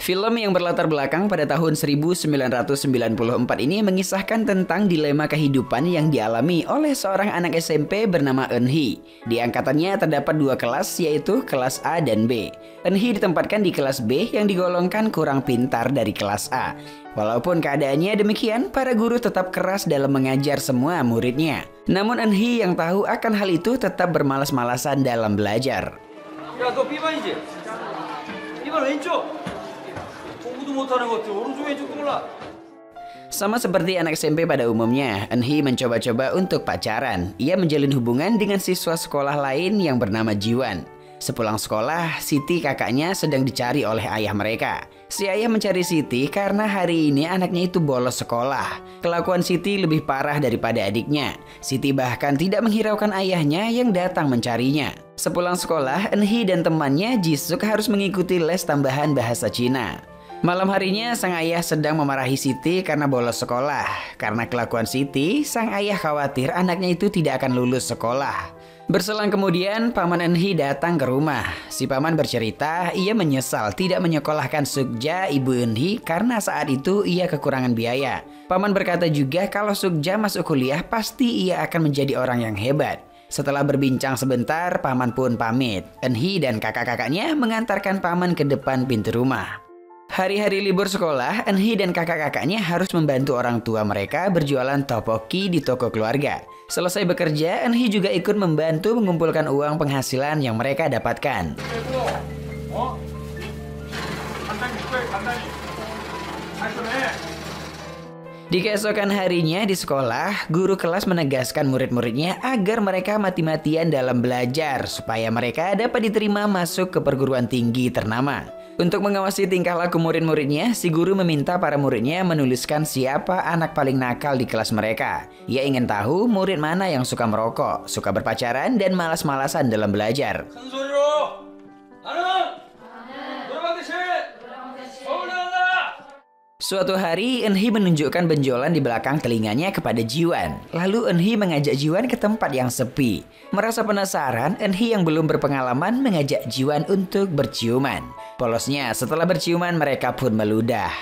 Film yang berlatar belakang pada tahun 1994 ini mengisahkan tentang dilema kehidupan yang dialami oleh seorang anak SMP bernama Eun-hee. Di angkatannya terdapat dua kelas, yaitu kelas A dan B. Eun-hee ditempatkan di kelas B yang digolongkan kurang pintar dari kelas A. Walaupun keadaannya demikian, para guru tetap keras dalam mengajar semua muridnya. Namun Eun-hee yang tahu akan hal itu tetap bermalas-malasan dalam belajar. 야, 너 B반이지? B반 왼쪽! 공부도 못하는 것 같아. 오른쪽 왼쪽 몰라. Sama seperti anak SMP pada umumnya, Eun-hee mencoba-coba untuk pacaran. Ia menjalin hubungan dengan siswa sekolah lain yang bernama Jiwan. Sepulang sekolah, Siti kakaknya sedang dicari oleh ayah mereka. Si ayah mencari Siti karena hari ini anaknya itu bolos sekolah. Kelakuan Siti lebih parah daripada adiknya. Siti bahkan tidak menghiraukan ayahnya yang datang mencarinya. Sepulang sekolah, Eun-hee dan temannya Jisuk harus mengikuti les tambahan bahasa Cina. Malam harinya, sang ayah sedang memarahi Siti karena bolos sekolah. Karena kelakuan Siti, sang ayah khawatir anaknya itu tidak akan lulus sekolah. Berselang kemudian, paman Eun-hee datang ke rumah. Si paman bercerita, ia menyesal tidak menyekolahkan Sukja, ibu Eun-hee, karena saat itu ia kekurangan biaya. Paman berkata juga kalau Sukja masuk kuliah, pasti ia akan menjadi orang yang hebat. Setelah berbincang sebentar, paman pun pamit. Eun-hee dan kakak-kakaknya mengantarkan paman ke depan pintu rumah. Hari-hari libur sekolah, Eun-hee dan kakak-kakaknya harus membantu orang tua mereka berjualan tteokbokki di toko keluarga. Selesai bekerja, Eun-hee juga ikut membantu mengumpulkan uang penghasilan yang mereka dapatkan. Di keesokan harinya di sekolah, guru kelas menegaskan murid-muridnya agar mereka mati-matian dalam belajar supaya mereka dapat diterima masuk ke perguruan tinggi ternama. Untuk mengawasi tingkah laku murid-muridnya, si guru meminta para muridnya menuliskan siapa anak paling nakal di kelas mereka. Ia ingin tahu murid mana yang suka merokok, suka berpacaran, dan malas-malasan dalam belajar. Suatu hari, Eun-hee menunjukkan benjolan di belakang telinganya kepada Jiwan. Lalu Eun-hee mengajak Jiwan ke tempat yang sepi. Merasa penasaran, Eun-hee yang belum berpengalaman mengajak Jiwan untuk berciuman. Polosnya, setelah berciuman mereka pun meludah.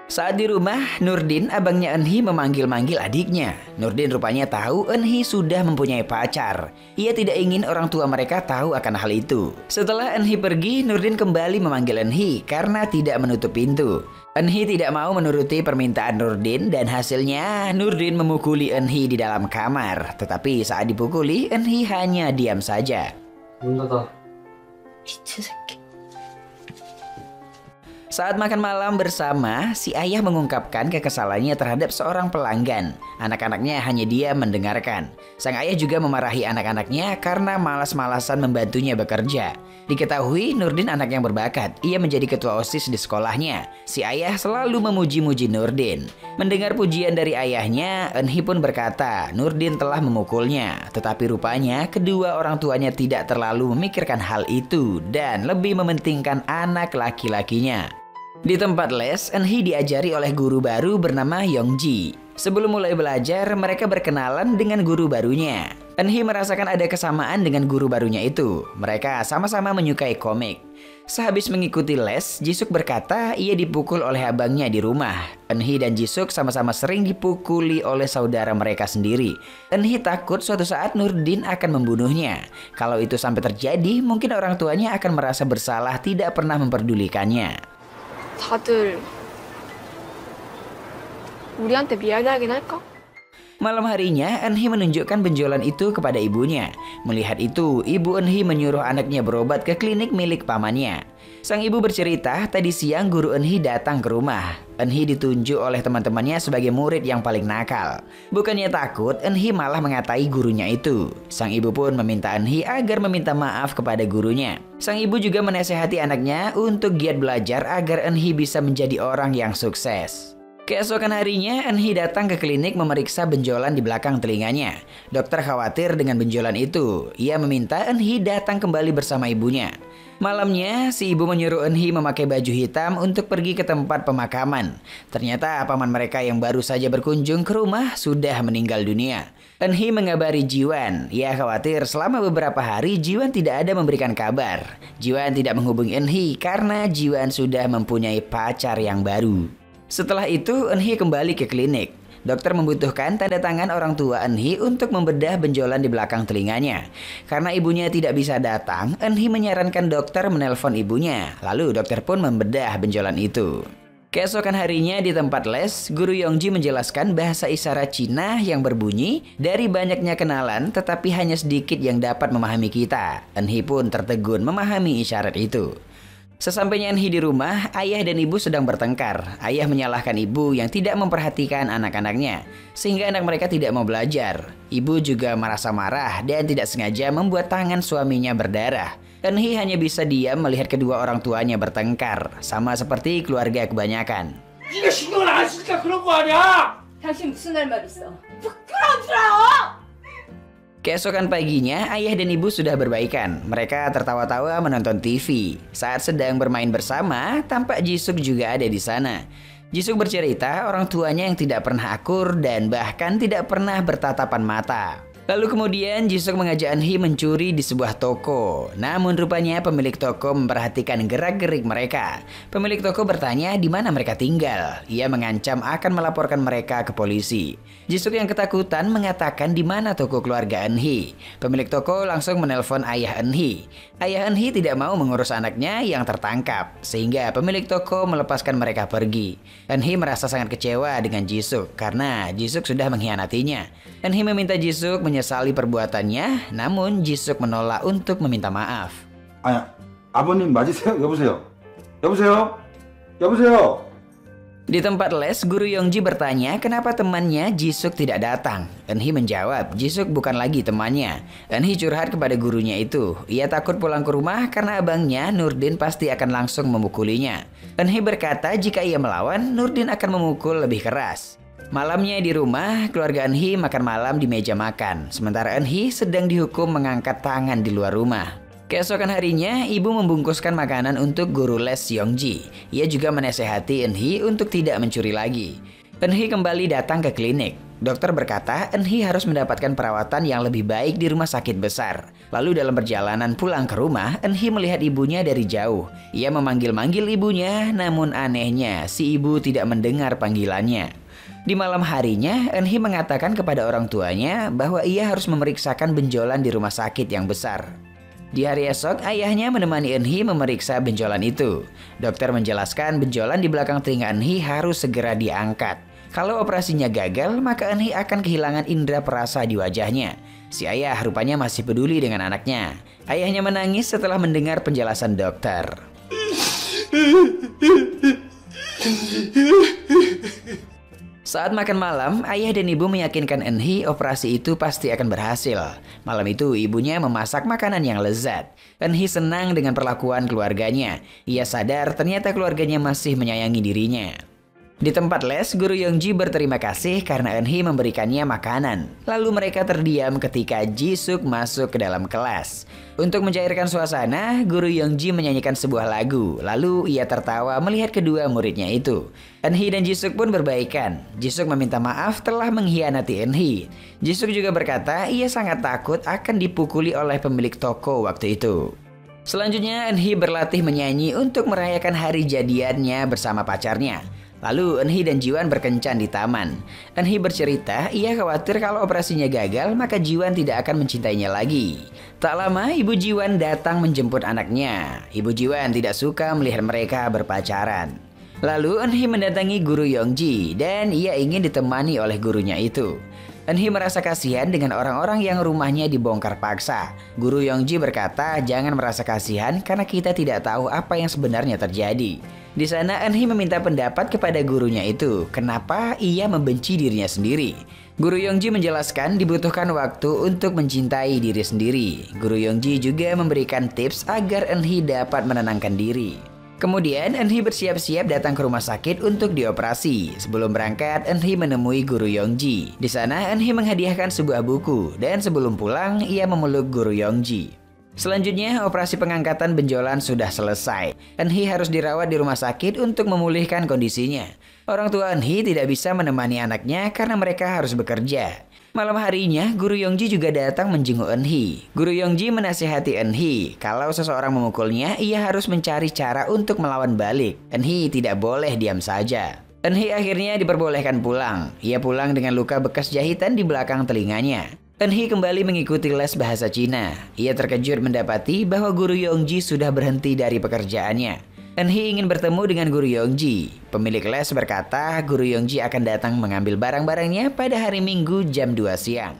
Saat di rumah, Nurdin, abangnya Eun-hee, memanggil-manggil adiknya. Nurdin rupanya tahu Eun-hee sudah mempunyai pacar. Ia tidak ingin orang tua mereka tahu akan hal itu. Setelah Eun-hee pergi, Nurdin kembali memanggil Eun-hee karena tidak menutup pintu. Eun-hee tidak mau menuruti permintaan Nurdin dan hasilnya Nurdin memukuli Eun-hee di dalam kamar. Tetapi saat dipukuli, Eun-hee hanya diam saja. Saat makan malam bersama, si ayah mengungkapkan kekesalannya terhadap seorang pelanggan. Anak-anaknya hanya diam mendengarkan. Sang ayah juga memarahi anak-anaknya karena malas-malasan membantunya bekerja. Diketahui Nurdin anak yang berbakat. Ia menjadi ketua OSIS di sekolahnya. Si ayah selalu memuji-muji Nurdin. Mendengar pujian dari ayahnya, Eun-hee pun berkata Nurdin telah memukulnya. Tetapi rupanya kedua orang tuanya tidak terlalu memikirkan hal itu dan lebih mementingkan anak laki-lakinya. Di tempat les, Eun-hee diajari oleh guru baru bernama Yongji. Sebelum mulai belajar, mereka berkenalan dengan guru barunya. Eun-hee merasakan ada kesamaan dengan guru barunya itu. Mereka sama-sama menyukai komik. Sehabis mengikuti les, Jisuk berkata ia dipukul oleh abangnya di rumah. Eun-hee dan Jisuk sama-sama sering dipukuli oleh saudara mereka sendiri. Eun-hee takut suatu saat Nurdin akan membunuhnya. Kalau itu sampai terjadi, mungkin orang tuanya akan merasa bersalah tidak pernah memperdulikannya. 다들 우리한테 미안해하긴 할까? Malam harinya, Eun-hee menunjukkan benjolan itu kepada ibunya. Melihat itu, ibu Eun-hee menyuruh anaknya berobat ke klinik milik pamannya. Sang ibu bercerita, tadi siang guru Eun-hee datang ke rumah. Eun-hee ditunjuk oleh teman-temannya sebagai murid yang paling nakal. Bukannya takut, Eun-hee malah mengatai gurunya itu. Sang ibu pun meminta Eun-hee agar meminta maaf kepada gurunya. Sang ibu juga menasehati anaknya untuk giat belajar agar Eun-hee bisa menjadi orang yang sukses. Keesokan harinya, Eun-hee datang ke klinik memeriksa benjolan di belakang telinganya. Dokter khawatir dengan benjolan itu. Ia meminta Eun-hee datang kembali bersama ibunya. Malamnya, si ibu menyuruh Eun-hee memakai baju hitam untuk pergi ke tempat pemakaman. Ternyata paman mereka yang baru saja berkunjung ke rumah sudah meninggal dunia. Eun-hee mengabari Ji-won. Ia khawatir selama beberapa hari Ji-won tidak ada memberikan kabar. Ji-won tidak menghubungi Eun-hee karena Ji-won sudah mempunyai pacar yang baru. Setelah itu Eun-hee kembali ke klinik. Dokter membutuhkan tanda tangan orang tua Eun-hee untuk membedah benjolan di belakang telinganya. Karena ibunya tidak bisa datang, Eun-hee menyarankan dokter menelpon ibunya. Lalu dokter pun membedah benjolan itu. Keesokan harinya di tempat les, Guru Yongji menjelaskan bahasa isyarat Cina yang berbunyi, dari banyaknya kenalan tetapi hanya sedikit yang dapat memahami kita. Eun-hee pun tertegun memahami isyarat itu. Sesampainya Eun-hee di rumah, ayah dan ibu sedang bertengkar. Ayah menyalahkan ibu yang tidak memperhatikan anak-anaknya, sehingga anak mereka tidak mau belajar. Ibu juga merasa marah dan tidak sengaja membuat tangan suaminya berdarah. Eun-hee hanya bisa diam melihat kedua orang tuanya bertengkar, sama seperti keluarga kebanyakan. 네가 신경을 안 쓰니까 그런 거 아니야? 당신 무슨 할 말 있어? 부끄러워! Keesokan paginya, ayah dan ibu sudah berbaikan. Mereka tertawa-tawa menonton TV. Saat sedang bermain bersama, tampak Ji-suk juga ada di sana. Ji-suk bercerita orang tuanya yang tidak pernah akur dan bahkan tidak pernah bertatapan mata. Lalu kemudian Ji-suk mengajak Eun-hee mencuri di sebuah toko. Namun rupanya pemilik toko memperhatikan gerak-gerik mereka. Pemilik toko bertanya di mana mereka tinggal. Ia mengancam akan melaporkan mereka ke polisi. Ji-suk yang ketakutan mengatakan di mana toko keluarga Eun-hee. Pemilik toko langsung menelpon ayah Eun-hee. Ayah Eun-hee tidak mau mengurus anaknya yang tertangkap, sehingga pemilik toko melepaskan mereka pergi. Eun-hee merasa sangat kecewa dengan Ji-suk karena Ji-suk sudah mengkhianatinya. Eun-hee meminta Ji-suk menyesali perbuatannya, namun Ji-suk menolak untuk meminta maaf. 아니, 아버님 맞으세요? 여보세요? 여보세요? 여보세요? Di tempat les, Guru Yongji bertanya kenapa temannya Ji-suk tidak datang. Eun-hee menjawab, Ji-suk bukan lagi temannya. Eun-hee curhat kepada gurunya itu. Ia takut pulang ke rumah karena abangnya Nurdin pasti akan langsung memukulinya. Eun-hee berkata jika ia melawan, Nurdin akan memukul lebih keras. Malamnya di rumah, keluarga Eun-hee makan malam di meja makan. Sementara Eun-hee sedang dihukum mengangkat tangan di luar rumah. Keesokan harinya, ibu membungkuskan makanan untuk guru les Yongji. Ia juga menasehati Eun-hee untuk tidak mencuri lagi. Eun-hee kembali datang ke klinik. Dokter berkata Eun-hee harus mendapatkan perawatan yang lebih baik di rumah sakit besar. Lalu dalam perjalanan pulang ke rumah, Eun-hee melihat ibunya dari jauh. Ia memanggil-manggil ibunya, namun anehnya si ibu tidak mendengar panggilannya. Di malam harinya, Eun-hee mengatakan kepada orang tuanya bahwa ia harus memeriksakan benjolan di rumah sakit yang besar. Di hari esok, ayahnya menemani Eun-hee memeriksa benjolan itu. Dokter menjelaskan benjolan di belakang telinga Eun-hee harus segera diangkat. Kalau operasinya gagal, maka Eun-hee akan kehilangan indera perasa di wajahnya. Si ayah rupanya masih peduli dengan anaknya. Ayahnya menangis setelah mendengar penjelasan dokter. Saat makan malam, ayah dan ibu meyakinkan Eun-hee operasi itu pasti akan berhasil. Malam itu ibunya memasak makanan yang lezat. Eun-hee senang dengan perlakuan keluarganya. Ia sadar ternyata keluarganya masih menyayangi dirinya. Di tempat les, Guru Yongji berterima kasih karena Eun-hee memberikannya makanan. Lalu mereka terdiam ketika Ji-suk masuk ke dalam kelas. Untuk mencairkan suasana, Guru Yongji menyanyikan sebuah lagu. Lalu ia tertawa melihat kedua muridnya itu. Eun-hee dan Ji-suk pun berbaikan. Ji-suk meminta maaf telah mengkhianati Eun-hee. Ji-suk juga berkata ia sangat takut akan dipukuli oleh pemilik toko waktu itu. Selanjutnya Eun-hee berlatih menyanyi untuk merayakan hari jadiannya bersama pacarnya. Lalu Eun-hee dan Ji-won berkencan di taman. Eun-hee bercerita ia khawatir kalau operasinya gagal maka Ji-won tidak akan mencintainya lagi. Tak lama ibu Ji-won datang menjemput anaknya. Ibu Ji-won tidak suka melihat mereka berpacaran. Lalu Eun-hee mendatangi Guru Yongji dan ia ingin ditemani oleh gurunya itu. Eun-hee merasa kasihan dengan orang-orang yang rumahnya dibongkar paksa. Guru Yongji berkata jangan merasa kasihan karena kita tidak tahu apa yang sebenarnya terjadi. Di sana Eun-hee meminta pendapat kepada gurunya itu, kenapa ia membenci dirinya sendiri. Guru Yongji menjelaskan dibutuhkan waktu untuk mencintai diri sendiri. Guru Yongji juga memberikan tips agar Eun-hee dapat menenangkan diri. Kemudian Eun-hee bersiap-siap datang ke rumah sakit untuk dioperasi. Sebelum berangkat, Eun-hee menemui Guru Yongji. Di sana Eun-hee menghadiahkan sebuah buku dan sebelum pulang ia memeluk Guru Yongji. Selanjutnya, operasi pengangkatan benjolan sudah selesai. Eun-hee harus dirawat di rumah sakit untuk memulihkan kondisinya. Orang tua Eun-hee tidak bisa menemani anaknya karena mereka harus bekerja. Malam harinya, Guru Yongji juga datang menjenguk Eun-hee. Guru Yongji menasihati Eun-hee, kalau seseorang memukulnya, ia harus mencari cara untuk melawan balik. Eun-hee tidak boleh diam saja. Eun-hee akhirnya diperbolehkan pulang. Ia pulang dengan luka bekas jahitan di belakang telinganya. Eun-hee kembali mengikuti les bahasa Cina. Ia terkejut mendapati bahwa Guru Yongji sudah berhenti dari pekerjaannya. Eun-hee ingin bertemu dengan Guru Yongji. Pemilik les berkata Guru Yongji akan datang mengambil barang-barangnya pada hari Minggu jam 2 siang.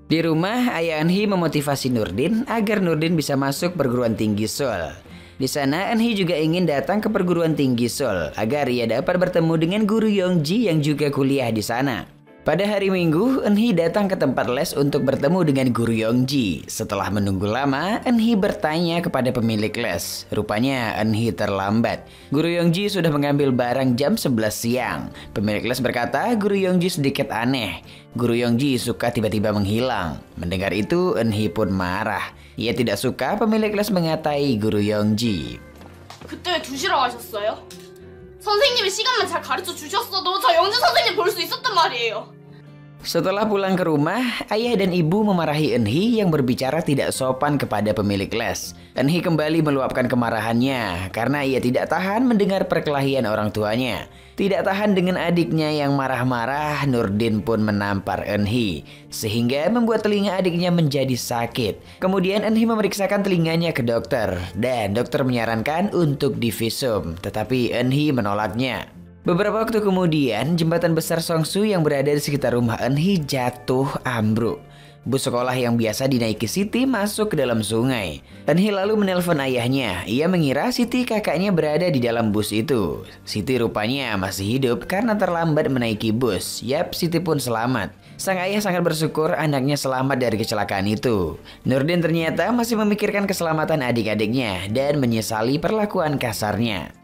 Di rumah, ayah Eun-hee memotivasi Nurdin agar Nurdin bisa masuk perguruan tinggi Seoul. Di sana, Eun-hee juga ingin datang ke perguruan tinggi Seoul agar ia dapat bertemu dengan Guru Yongji yang juga kuliah di sana. Pada hari Minggu, Eun-hee datang ke tempat les untuk bertemu dengan Guru Yongji. Setelah menunggu lama, Eun-hee bertanya kepada pemilik les. Rupanya Eun-hee terlambat. Guru Yongji sudah mengambil barang jam 11 siang. Pemilik les berkata Guru Yongji sedikit aneh. Guru Yongji suka tiba-tiba menghilang. Mendengar itu, Eun-hee pun marah. Ia tidak suka pemilik les mengatai Guru Yongji. 그때 2시라고 하셨어요? 선생님이 시간만 잘 가르쳐 주셨어도 저 영재 선생님 볼 수 있었단 말이에요. Setelah pulang ke rumah, ayah dan ibu memarahi Eun-hee yang berbicara tidak sopan kepada pemilik les. Eun-hee kembali meluapkan kemarahannya karena ia tidak tahan mendengar perkelahian orang tuanya. Tidak tahan dengan adiknya yang marah-marah, Nurdin pun menampar Eun-hee sehingga membuat telinga adiknya menjadi sakit. Kemudian Eun-hee memeriksakan telinganya ke dokter dan dokter menyarankan untuk divisum, tetapi Eun-hee menolaknya. Beberapa waktu kemudian, jembatan besar Songsu yang berada di sekitar rumah Eun-hee jatuh ambruk. Bus sekolah yang biasa dinaiki Siti masuk ke dalam sungai. Eun-hee lalu menelpon ayahnya. Ia mengira Siti kakaknya berada di dalam bus itu. Siti rupanya masih hidup karena terlambat menaiki bus. Yap, Siti pun selamat. Sang ayah sangat bersyukur anaknya selamat dari kecelakaan itu. Nurdin ternyata masih memikirkan keselamatan adik-adiknya dan menyesali perlakuan kasarnya.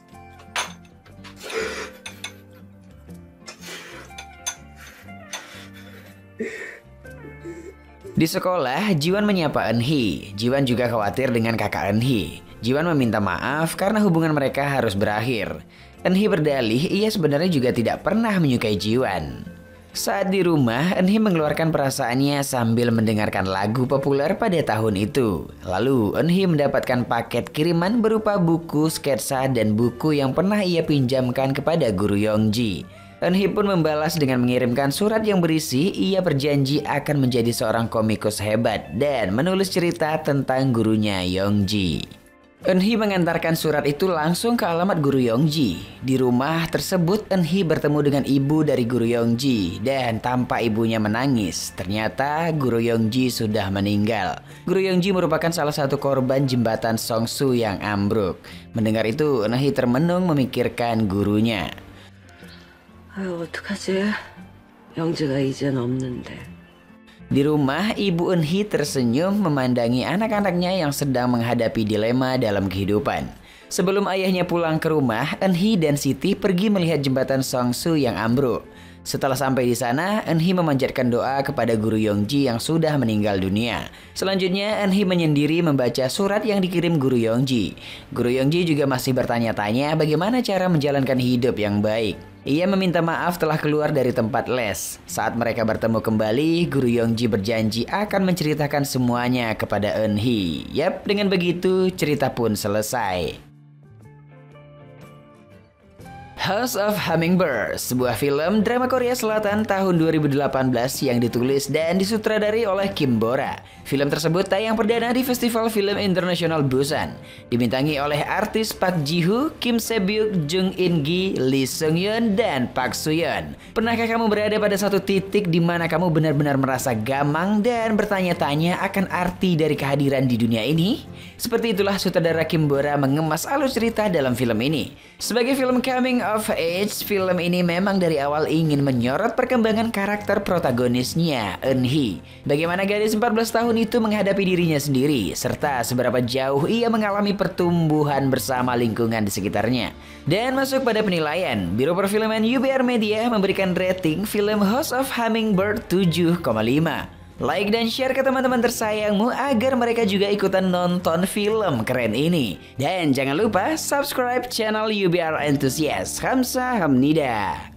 Di sekolah, Jiwon menyapa Eun-hee. Jiwon juga khawatir dengan kakak Eun-hee. Jiwon meminta maaf karena hubungan mereka harus berakhir. Eun-hee berdalih ia sebenarnya juga tidak pernah menyukai Jiwon. Saat di rumah, Eun-hee mengeluarkan perasaannya sambil mendengarkan lagu populer pada tahun itu. Lalu, Eun-hee mendapatkan paket kiriman berupa buku, sketsa, dan buku yang pernah ia pinjamkan kepada Guru Yongji. Eun-hee pun membalas dengan mengirimkan surat yang berisi ia berjanji akan menjadi seorang komikus hebat dan menulis cerita tentang gurunya Yongji. Eun-hee mengantarkan surat itu langsung ke alamat Guru Yongji. Di rumah tersebut Eun-hee bertemu dengan ibu dari Guru Yongji dan tampak ibunya menangis. Ternyata Guru Yongji sudah meninggal. Guru Yongji merupakan salah satu korban jembatan Songsu yang ambruk. Mendengar itu Eun-hee termenung memikirkan gurunya. 아유, 어떡하지? 영지가 이젠 없는데. Di rumah, ibu Eun-hee tersenyum memandangi anak-anaknya yang sedang menghadapi dilema dalam kehidupan. Sebelum ayahnya pulang ke rumah, Eun-hee dan Siti pergi melihat jembatan Songsu yang ambruk. Setelah sampai di sana, Eun-hee memanjatkan doa kepada Guru Yongji yang sudah meninggal dunia. Selanjutnya, Eun-hee menyendiri membaca surat yang dikirim Guru Yongji. Guru Yongji juga masih bertanya-tanya bagaimana cara menjalankan hidup yang baik. Ia meminta maaf telah keluar dari tempat les. Saat mereka bertemu kembali, Guru Yongji berjanji akan menceritakan semuanya kepada Eun-hee. Yap, dengan begitu cerita pun selesai. House of Hummingbird, sebuah film drama Korea Selatan tahun 2018 yang ditulis dan disutradari oleh Kim Bora. Film tersebut tayang perdana di Festival Film Internasional Busan. Dibintangi oleh artis Park Ji-hoo, Kim Se-byuk, Jung In-gi, Lee Seung-yeon, dan Park Soo-yeon. Pernahkah kamu berada pada satu titik di mana kamu benar-benar merasa gamang dan bertanya-tanya akan arti dari kehadiran di dunia ini? Seperti itulah sutradara Kim Bora mengemas alur cerita dalam film ini. Sebagai film coming of age, film ini memang dari awal ingin menyorot perkembangan karakter protagonisnya, Eun-hee. Bagaimana gadis 14 tahun itu menghadapi dirinya sendiri, serta seberapa jauh ia mengalami pertumbuhan bersama lingkungan di sekitarnya. Dan masuk pada penilaian, Biro Perfilman UBR Media memberikan rating film House of Hummingbird 7,5. Like dan share ke teman-teman tersayangmu agar mereka juga ikutan nonton film keren ini. Dan jangan lupa subscribe channel UBR Enthusiast. Kamsahamnida.